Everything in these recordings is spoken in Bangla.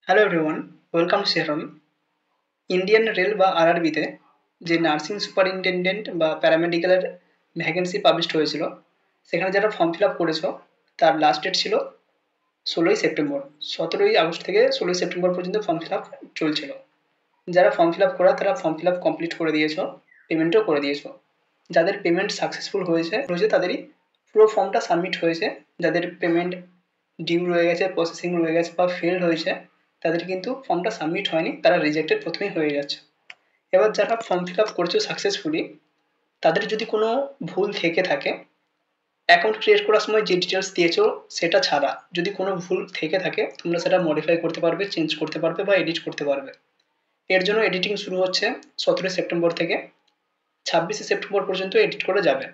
হ্যালো এভরিওয়ান, ওয়েলকাম সেরম। ইন্ডিয়ান রেল বা আরআরবিতে যে নার্সিং সুপারিনটেনডেন্ট বা প্যারামেডিক্যালের ভ্যাকেন্সি পাবলিশড হয়েছিল, সেখানে যারা ফর্ম ফিল আপ করেছো তার লাস্ট ডেট ছিল 16ই সেপ্টেম্বর। 17ই আগস্ট থেকে 16ই সেপ্টেম্বর পর্যন্ত ফর্ম ফিল আপ চলছিল। যারা ফর্ম ফিল আপ করা তারা ফর্ম ফিল আপ কমপ্লিট করে দিয়েছো, পেমেন্টও করে দিয়েছো। যাদের পেমেন্ট সাকসেসফুল হয়েছে তাদেরই পুরো ফর্মটা সাবমিট হয়েছে। যাদের পেমেন্ট ডিউ রয়ে গেছে, প্রসেসিং রয়ে গেছে বা ফেলড হয়েছে, তাদের কিন্তু ফর্মটা সাবমিট হয়নি, তারা রিজেক্টেড প্রথমেই হয়ে যাচ্ছে। এবার যারা ফর্ম ফিল আপ করছো সাকসেসফুলি, তাদের যদি কোনো ভুল থেকে থাকে, অ্যাকাউন্ট ক্রিয়েট করার সময় যে ডিটেলস দিয়েছো সেটা ছাড়া যদি কোনো ভুল থেকে থাকে, তোমরা সেটা মডিফাই করতে পারবে, চেঞ্জ করতে পারবে বা এডিট করতে পারবে। এর জন্য এডিটিং শুরু হচ্ছে 17ই সেপ্টেম্বর থেকে 26শে সেপ্টেম্বর পর্যন্ত এডিট করা যাবে।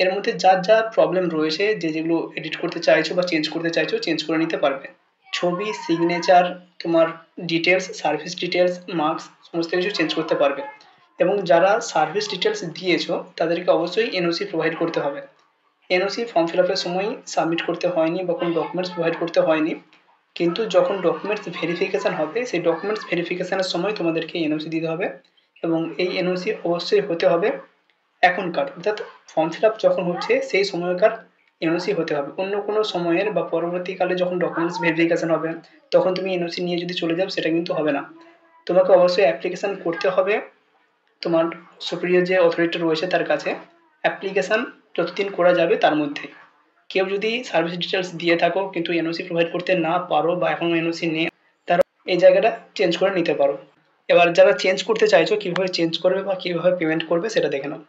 এর মধ্যে যার যা প্রবলেম রয়েছে, যেগুলো এডিট করতে চাইছো বা চেঞ্জ করতে চাইছো, চেঞ্জ করে নিতে পারবে। ছবি, সিগনেচার, তোমার ডিটেলস, সার্ভিস ডিটেলস, মার্কস, সমস্ত কিছু চেঞ্জ করতে পারবে। এবং যারা সার্ভিস ডিটেলস দিয়েছো তাদেরকে অবশ্যই এনওসি প্রোভাইড করতে হবে। এনওসি ফর্ম ফিল আপের সময় সাবমিট করতে হয়নি বা কোনো ডকুমেন্টস প্রোভাইড করতে হয়নি, কিন্তু যখন ডকুমেন্টস ভেরিফিকেশান হবে সেই ডকুমেন্টস ভেরিফিকেশানের সময় তোমাদেরকে এনওসি দিতে হবে। এবং এই এনওসি অবশ্যই হতে হবে এখনকার, অর্থাৎ ফর্ম ফিল আপ যখন হচ্ছে সেই সময়কার এনওসি হতে হবে। অন্য কোনো সময়ের বা পরবর্তীকালে যখন ডকুমেন্টস ভেরিফিকেশান হবে তখন তুমি এনওসি নিয়ে যদি চলে যাও, সেটা কিন্তু হবে না। তোমাকে অবশ্যই অ্যাপ্লিকেশান করতে হবে তোমার সুপিরিয়র যে অথরিটি রয়েছে তার কাছে। অ্যাপ্লিকেশান যতদিন করা যাবে তার মধ্যে। কেউ যদি সার্ভিস ডিটেলস দিয়ে থাকো কিন্তু এনওসি প্রোভাইড করতে না পারো বা এখনও এনওসি নেই, তারা এই জায়গাটা চেঞ্জ করে নিতে পারো। এবার যারা চেঞ্জ করতে চাইছো, কীভাবে চেঞ্জ করবে বা কীভাবে পেমেন্ট করবে সেটা দেখে নাও।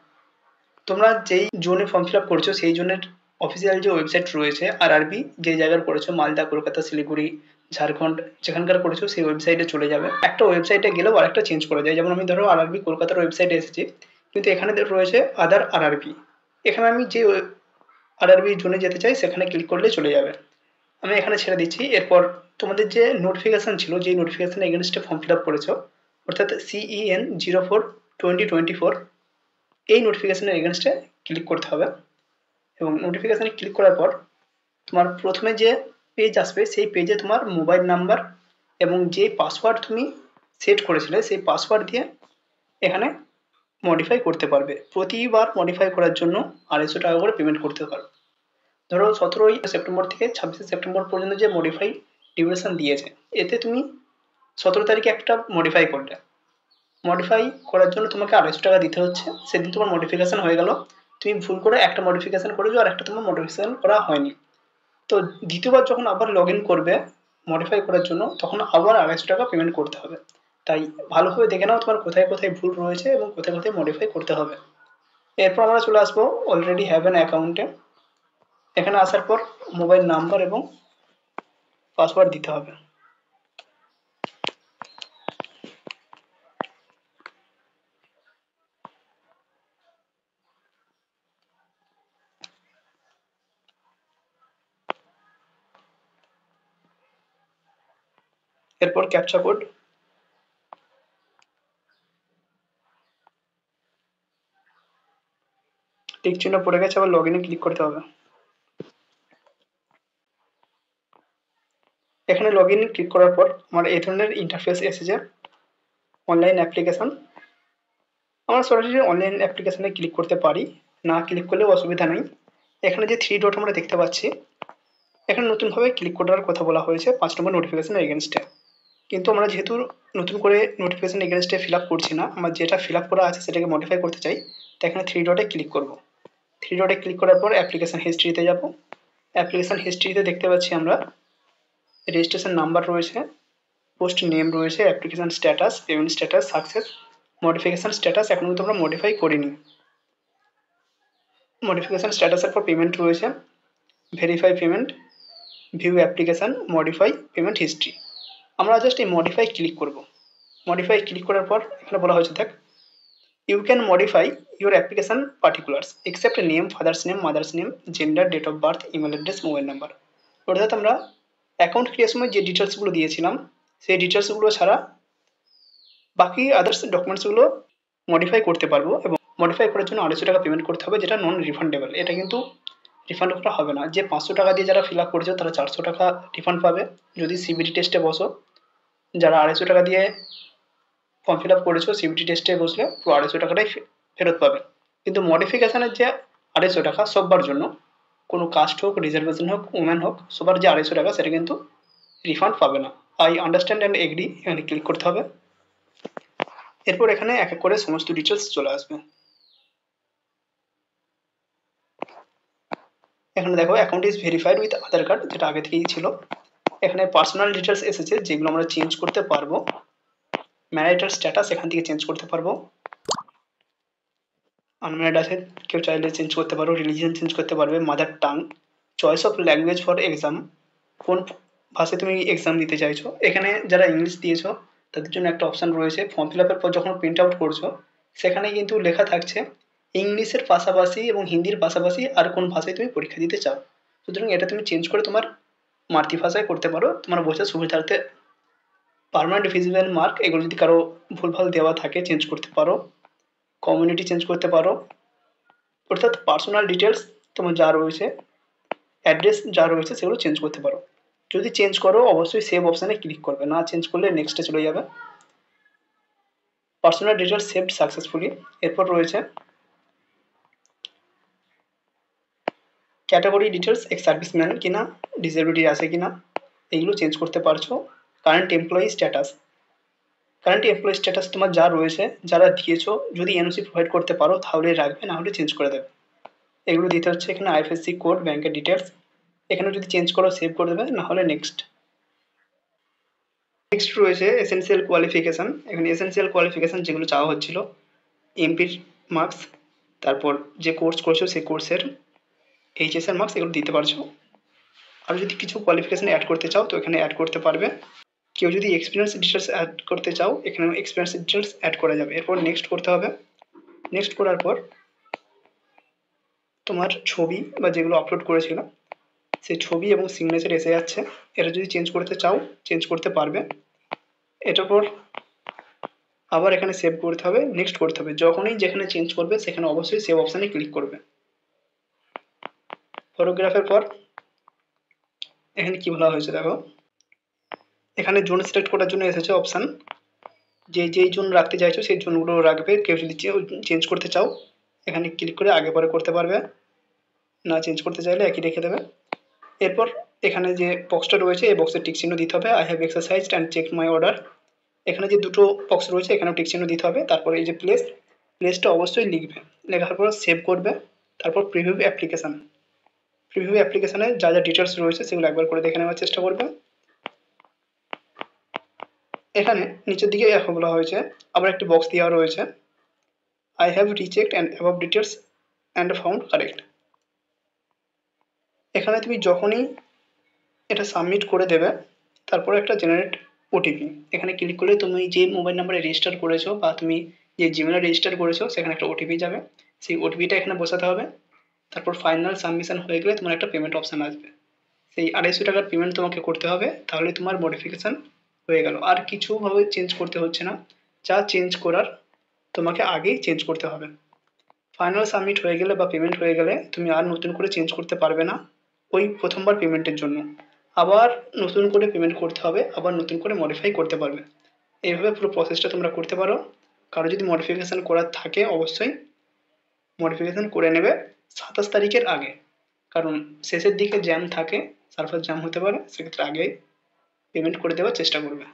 তোমরা যেই জোনে ফর্ম ফিল আপ করছো সেই জোনের অফিসিয়াল যে ওয়েবসাইট রয়েছে আরআরবি, যে জায়গার করেছো, মালদা, কলকাতা, শিলিগুড়ি, ঝাড়খণ্ড, যেখানকার করেছো সেই ওয়েবসাইটে চলে যাবে। একটা ওয়েবসাইটে গেলেও আরেকটা চেঞ্জ করা যায়। যেমন আমি ধরো আরআরবি কলকাতার ওয়েবসাইটে এসেছি, কিন্তু এখানে রয়েছে আদার আরআরবি। এখানে আমি যে আরআরবি জোনে যেতে চাই সেখানে ক্লিক করলে চলে যাবে। আমি এখানে ছেড়ে দিচ্ছি। এরপর তোমাদের যে নোটিফিকেশান ছিল, যেই নোটিফিকেশান এগেনস্টে ফর্ম ফিল আপ করেছো, অর্থাৎ CEN04/2024, এই নোটিফিকেশানের এগেনস্টে ক্লিক করতে হবে। এবং নোটিফিকেশানে ক্লিক করার পর তোমার প্রথমে যে পেজ আসবে সেই পেজে তোমার মোবাইল নাম্বার এবং যে পাসওয়ার্ড তুমি সেট করেছিলে সেই পাসওয়ার্ড দিয়ে এখানে মডিফাই করতে পারবে। প্রতিবার মডিফাই করার জন্য 250 টাকা করে পেমেন্ট করতে পারো। ধরো 17ই সেপ্টেম্বর থেকে 26শে সেপ্টেম্বর পর্যন্ত যে মডিফাই ডিউরেশন দিয়েছে, এতে তুমি 17 তারিখে একটা মডিফাই করলে, মডিফাই করার জন্য তোমাকে 250 টাকা দিতে হচ্ছে। সেদিন তোমার মডিফিকেশান হয়ে গেল, তুমি ভুল করে একটা মডিফিকেশান করেছো আর একটা তোমার মডিফিকেশান করা হয়নি। তো দ্বিতীয়বার যখন আবার লগ ইন করবে মডিফাই করার জন্য, তখন আবার 250 টাকা পেমেন্ট করতে হবে। তাই ভালোভাবে দেখে নাও তোমার কোথায় কোথায় ভুল রয়েছে এবং কোথায় কোথায় মডিফাই করতে হবে। এরপর আমরা চলে আসবো অলরেডি হ্যাভ অ্যান অ্যাকাউন্টে। এখানে আসার পর মোবাইল নাম্বার এবং পাসওয়ার্ড দিতে হবে। এরপর ক্যাপচা কোড, টিক চিহ্ন পড়ে গেছে, আবার লগ ইনে ক্লিক করতে হবে। এখানে লগ ইন ক্লিক করার পর আমার এই ধরনের ইন্টারফেস এসেছে, অনলাইন অ্যাপ্লিকেশান। আমরা সরাসরি অনলাইন অ্যাপ্লিকেশানে ক্লিক করতে পারি, না ক্লিক করলেও অসুবিধা নেই। এখানে যে 3 ডট আমরা দেখতে পাচ্ছি, এখানে নতুনভাবে ক্লিক করার কথা বলা হয়েছে 5 নম্বর নোটিফিকেশান এগেনস্টে। কিন্তু আমরা যেহেতু নতুন করে নোটিফিকেশান এগেনস্টে ফিল আপ করছি না, আমার যেটা ফিল আপ করা আছে সেটাকে মডিফাই করতে চাই, তো এখানে 3 ডটে ক্লিক করব। 3 ডটে ক্লিক করার পর অ্যাপ্লিকেশান হিস্ট্রিতে যাব। অ্যাপ্লিকেশান হিস্ট্রিতে দেখতে পাচ্ছি আমরা রেজিস্ট্রেশন নাম্বার রয়েছে, পোস্ট নেম রয়েছে, application status, payment status, success, modification status এখনও কিন্তু আমরা মডিফাই করিনি। মডিফিকেশান স্ট্যাটাসের পর পেমেন্ট রয়েছে, verify payment, view application, modify, payment history. আমরা জাস্ট এই মডিফাই ক্লিক করব। মডিফাই ক্লিক করার পর এখানে বলা হয়েছে দেখ, you can modify your application particulars except name, father's name, mother's name, gender, date of birth, email address, mobile number. অর্থাৎ আমরা অ্যাকাউন্ট ক্রিয়ের সময় যে ডিটেলসগুলো দিয়েছিলাম সেই ডিটেলসগুলো ছাড়া বাকি আদার্স ডকুমেন্টসগুলো মডিফাই করতে পারবো। এবং মডিফাই করার জন্য 250 টাকা পেমেন্ট করতে হবে, যেটা নন রিফান্ডেবল। এটা কিন্তু রিফান্ড করা হবে না। যে 500 টাকা দিয়ে যারা ফিল আপ করেছে তারা 400 টাকা রিফান্ড পাবে যদি সিবিটি টেস্টে বসো। যারা 250 টাকা দিয়ে ফর্ম ফিল আপ করেছো সিবিটি টেস্টে বসলে পুরো 250 টাকাটাই ফেরত পাবে। কিন্তু মডিফিকেশনের যে 250 টাকা সবার জন্য, কোনো কাস্ট হোক, রিজার্ভেশন হোক, ওমেন হোক, সবার যে 250 টাকা সেটা কিন্তু রিফান্ড পাবে না। আই আন্ডারস্ট্যান্ড অ্যান্ড এগ্রি এখানে ক্লিক করতে হবে। এরপর এখানে এক এক করে সমস্ত ডিটেলস চলে আসবে। এখানে দেখো account is verified with Aadhaar card, যেটা আগে থেকেই ছিল। এখানে পার্সোনাল ডিটেলস এসেছে যেগুলো আমরা চেঞ্জ করতে পারবো। ম্যারিটাল স্ট্যাটাস এখান থেকে চেঞ্জ করতে পারবো। আনম্যারিড আছে কেউ চাইলে চেঞ্জ করতে পারো। রিলিজিয়ন চেঞ্জ করতে পারবে। Mother tongue, choice of language for exam, কোন ভাষায় তুমি এক্সাম দিতে চাইছো। এখানে যারা ইংলিশ দিয়েছো তাদের জন্য একটা অপশান রয়েছে, ফর্ম ফিল আপের পর যখন প্রিন্ট আউট করছো সেখানে কিন্তু লেখা থাকছে ইংলিশের পাশাপাশি এবং হিন্দির পাশাপাশি আর কোন ভাষায় তুমি পরীক্ষা দিতে চাও। সুতরাং এটা তুমি চেঞ্জ করে তোমার মাতৃভাষায় করতে পারো তোমার বোঝার সুবিধার্থে। পার্মানেন্ট ভিজিবল মার্ক এগুলো যদি কারো ভুলভাল দেওয়া থাকে চেঞ্জ করতে পারো। কমিউনিটি চেঞ্জ করতে পারো। অর্থাৎ পার্সোনাল ডিটেলস তোমার যা রয়েছে, অ্যাড্রেস যা রয়েছে সেগুলো চেঞ্জ করতে পারো। যদি চেঞ্জ করো অবশ্যই সেভ অপশানে ক্লিক করবে, না চেঞ্জ করলে নেক্সটে চলে যাবে। Personal details saved successfully. এরপর রয়েছে ক্যাটাগরি ডিটেলস, এক সার্ভিসম্যান কিনা, ডিসেবিলিটি আছে কিনা, এইগুলো চেঞ্জ করতে পারছো। Current employee status, current employee status তোমার যা রয়েছে যারা দিয়েছো যদি এনওসি প্রোভাইড করতে পারো তাহলে রাখবে, না হলে চেঞ্জ করে দেবে। এগুলো দিতে হচ্ছে এখানে আইএফএসসি কোড, ব্যাংকের ডিটেলস। এখানে যদি চেঞ্জ করো সেভ করে দেবে, না হলে নেক্সট। নেক্সট রয়েছে এসেনশিয়াল কোয়ালিফিকেশান। এখানে এসেনশিয়াল কোয়ালিফিকেশান যেগুলো চাওয়া হচ্ছিল, এমপির মার্কস, তারপর যে কোর্স করছো সেই কোর্সের এইচএসের মার্কস, এগুলো দিতে পারছো। আর যদি কিছু কোয়ালিফিকেশান অ্যাড করতে চাও তো এখানে অ্যাড করতে পারবে। কেউ যদি এক্সপিরিয়েন্স ডিটেলস অ্যাড করতে চাও এখানে এক্সপিরিয়েন্স ডিটেলস অ্যাড করা যাবে। এরপর নেক্সট করতে হবে। নেক্সট করার পর তোমার ছবি বা যেগুলো আপলোড করেছিল সেই ছবি এবং সিগনেচার এসে যাচ্ছে। এটা যদি চেঞ্জ করতে চাও চেঞ্জ করতে পারবে। এটার পর আবার এখানে সেভ করতে হবে, নেক্সট করতে হবে। যখনই যেখানে চেঞ্জ করবে সেখানে অবশ্যই সেভ অপশানে ক্লিক করবে। ফটোগ্রাফের পর এখানে কি বলা হয়েছে দেখো, এখানে জোন সিলেক্ট করার জন্য এসেছে অপশান, যেই জোন রাখতে চাইছো সেই জোনগুলো রাখবে। কেউ যদি চেঞ্জ করতে চাও এখানে ক্লিক করে আগে পরে করতে পারবে, না চেঞ্জ করতে চাইলে একই রেখে দেবে। এরপর এখানে যে বক্সটা রয়েছে এই বক্সে টিক চিহ্ন দিতে হবে। I have exercised and check my order. এখানে যে দুটো বক্স রয়েছে এখানেও টিক চিহ্ন দিতে হবে। তারপরে এই যে প্লেসটা অবশ্যই লিখবে, লেখার পর সেভ করবে। তারপর প্রিভিউ অ্যাপ্লিকেশান, প্রিভিউ অ্যাপ্লিকেশানে যা যা ডিটেলস রয়েছে সেগুলো একবার করে দেখে নেওয়ার চেষ্টা করবে। এখানে নিচের দিকে এখন বলা হয়েছে আবার একটি বক্স দেওয়া রয়েছে, I have rechecked and above details and found correct. এখানে তুমি যখনই এটা সাবমিট করে দেবে তারপরে একটা জেনারেট ওটিপি, এখানে ক্লিক করলে তুমি যে মোবাইল নাম্বারে রেজিস্টার করেছো বা তুমি যে জিমেলে রেজিস্টার করেছো সেখানে একটা ওটিপি যাবে। সেই ওটিপিটা এখানে বসাতে হবে। তারপর ফাইনাল সাবমিশন হয়ে গেলে তোমার একটা পেমেন্ট অপশান আসবে, সেই 250 টাকার পেমেন্ট তোমাকে করতে হবে। তাহলে তোমার মডিফিকেশান হয়ে গেল। আর কিছুভাবে চেঞ্জ করতে হচ্ছে না, যা চেঞ্জ করার তোমাকে আগেই চেঞ্জ করতে হবে। ফাইনাল সাবমিট হয়ে গেলে বা পেমেন্ট হয়ে গেলে তুমি আর নতুন করে চেঞ্জ করতে পারবে না ওই প্রথমবার পেমেন্টের জন্য। আবার নতুন করে পেমেন্ট করতে হবে, আবার নতুন করে মডিফাই করতে পারবে। এইভাবে পুরো প্রসেসটা তোমরা করতে পারো। কারো যদি মডিফিকেশান করার থাকে অবশ্যই মডিফিকেশান করে নেবে 27 তারিখের আগে, কারণ শেষের দিকে জ্যাম থাকে, সার্ভার জ্যাম হতে পারে, সেক্ষেত্রে আগেই পেমেন্ট করে দেওয়ার চেষ্টা করবে।